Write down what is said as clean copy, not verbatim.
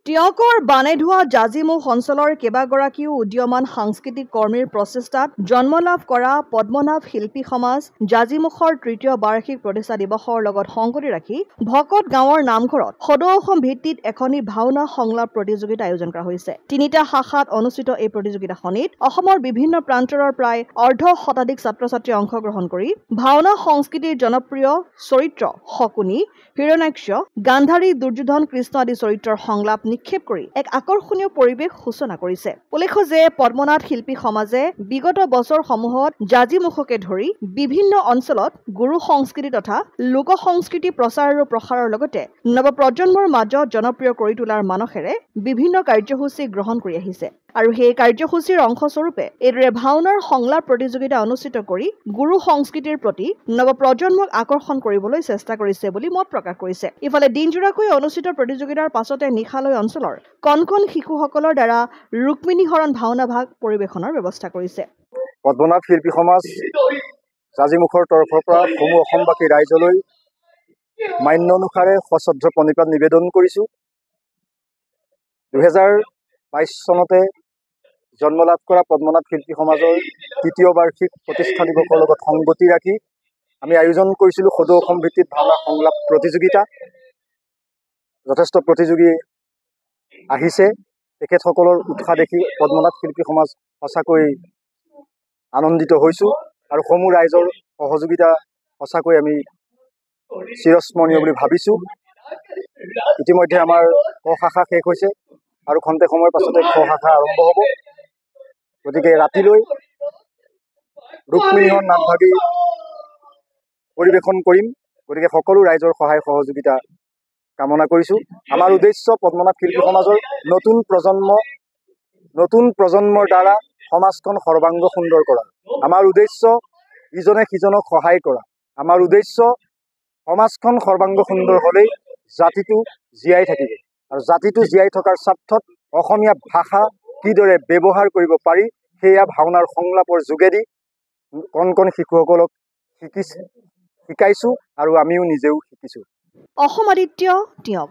টিয়কৰ বানেধোৱা জাজিমুখ অঞ্চলৰ কেইবাগৰাকীও উদীয়মান সাংস্কৃতিক কৰ্মীৰ প্ৰচেষ্টাত জন্ম লাভ কৰা পদ্মনাভ শিল্পী সমাজ জাজিমুখৰ তৃতীয় বাৰ্ষিক প্ৰতিষ্ঠা দিৱসৰ লগত সংগতি ৰাখি ভকত গাঁৱৰ নামঘৰত সদৌ অসম ভিত্তিত এখনি ভাওনা সংলাপ প্ৰতিযোগিতা আয়োজন কৰা হৈছে। ৩টা শাখাত অনুষ্ঠিত এই প্ৰতিযোগিতাখনিত অসমৰ বিভিন্ন প্ৰান্তৰৰ প্ৰায় অৰ্ধশতাধিক ছাত্ৰ-ছাত্ৰীয়ে অংশগ্ৰহণ কৰি ভাওনা সংস্কৃতিৰ জনপ্ৰিয় চৰিত্ৰ শকুনি, হিৰণ্যাক্ষ, গান্ধাৰী, দুৰ্যোধন, কৃষ্ণ আদি চৰিত্ৰৰ সংলাপ নিক্ষেপ কৰি এক আকৰ্ষণীয় পৰিৱেশ সূচনা কৰিছে। উল্লেখ্য যে পদ্মনাথ শিল্পী সমাজে বিগত বছৰসমূহত জাজিমুখকে ধৰি বিভিন্ন অঞ্চলত গুৰু সংস্কৃতি তথা লোক সংস্কৃতি প্ৰচাৰ আৰু প্ৰসাৰৰ লগতে নৱপ্ৰজন্মৰ মাজত জনপ্ৰিয় কৰি তোলাৰ মানসেৰে বিভিন্ন কাৰ্যসূচী গ্ৰহণ কৰি আহিছে। আৰু সেই কাৰ্যসূচীৰ অংশস্বৰূপে এইদৰে ভাওনাৰ সংলাপ প্ৰতিযোগিতা অনুষ্ঠিত কৰি গুৰু সংস্কৃতিৰ প্ৰতি নৱপ্ৰজন্মক আকৰ্ষণ কৰিবলৈ চেষ্টা কৰিছে বুলি মত প্ৰকাশ কৰিছে। ইফালে দিনজোৰাকৈ অনুষ্ঠিত প্ৰতিযোগিতাৰ পাছতে নিশালৈ অঞ্চলৰ কণ কণ শিশুসকলৰ দ্বাৰা ৰুক্মিণী হৰণ ভাওনা ভাগ পৰিৱেশনৰ ব্যৱস্থা কৰিছে। পদ্মনাভ শিল্পী সমাজ জাজিমুখৰ তৰফৰ পৰা সমূহ অসমবাসী ৰাইজলৈ মান্য অনুসাৰে সশ্ৰদ্ধ প্ৰণিপাত নিবেদন কৰিছোঁ। 2022 চনতে জন্ম লাভ কৰা পদ্মনাভ শিল্পী সমাজৰ তৃতীয় বাৰ্ষিক প্ৰতিষ্ঠা দিৱসৰ লগত সংগতি ৰাখি আমি আয়োজন কৰিছিলোঁ সদৌ অসম ভিত্তিত ভাওনা সংলাপ প্ৰতিযোগিতা। যথেষ্ট প্ৰতিযোগী আহিছে। তেখেতসকলৰ উৎসাহ দেখি পদ্মনাভ শিল্পী সমাজ সঁচাকৈ আনন্দিত হৈছোঁ আৰু সমূহ ৰাইজৰ সহযোগিতা সঁচাকৈ আমি চিৰস্মৰণীয় বুলি ভাবিছোঁ। ইতিমধ্যে আমাৰ ক শাখা শেষ হৈছে আৰু খন্তেক সময়ৰ পাছতে খ শাখা আৰম্ভ হ'ব। গতিকে ৰাতিলৈ ৰুক্মিণী হৰণ নাটভাগি পৰিৱেশন কৰিম। গতিকে সকলো ৰাইজৰ সহায় সহযোগিতা কামনা কৰিছোঁ। আমাৰ উদ্দেশ্য পদ্মনাভ শিল্পী সমাজৰ নতুন প্ৰজন্মৰ দ্বাৰা সমাজখন সৰ্বাংগ সুন্দৰ কৰা। আমাৰ উদ্দেশ্য ইজনে সিজনক সহায় কৰা। আমাৰ উদ্দেশ্য সমাজখন সৰ্বাংগ সুন্দৰ হ'লেই জাতিটো জীয়াই থাকিব আৰু জাতিটো জীয়াই থকাৰ স্বাৰ্থত অসমীয়া ভাষা কিদৰে ব্যৱহাৰ কৰিব পাৰি সেয়া ভাওনাৰ সংলাপৰ যোগেদি কণ কণ শিশুসকলক শিকাইছোঁ আৰু আমিও নিজেও শিকিছোঁ। অসম আদিত্য টিয়ক।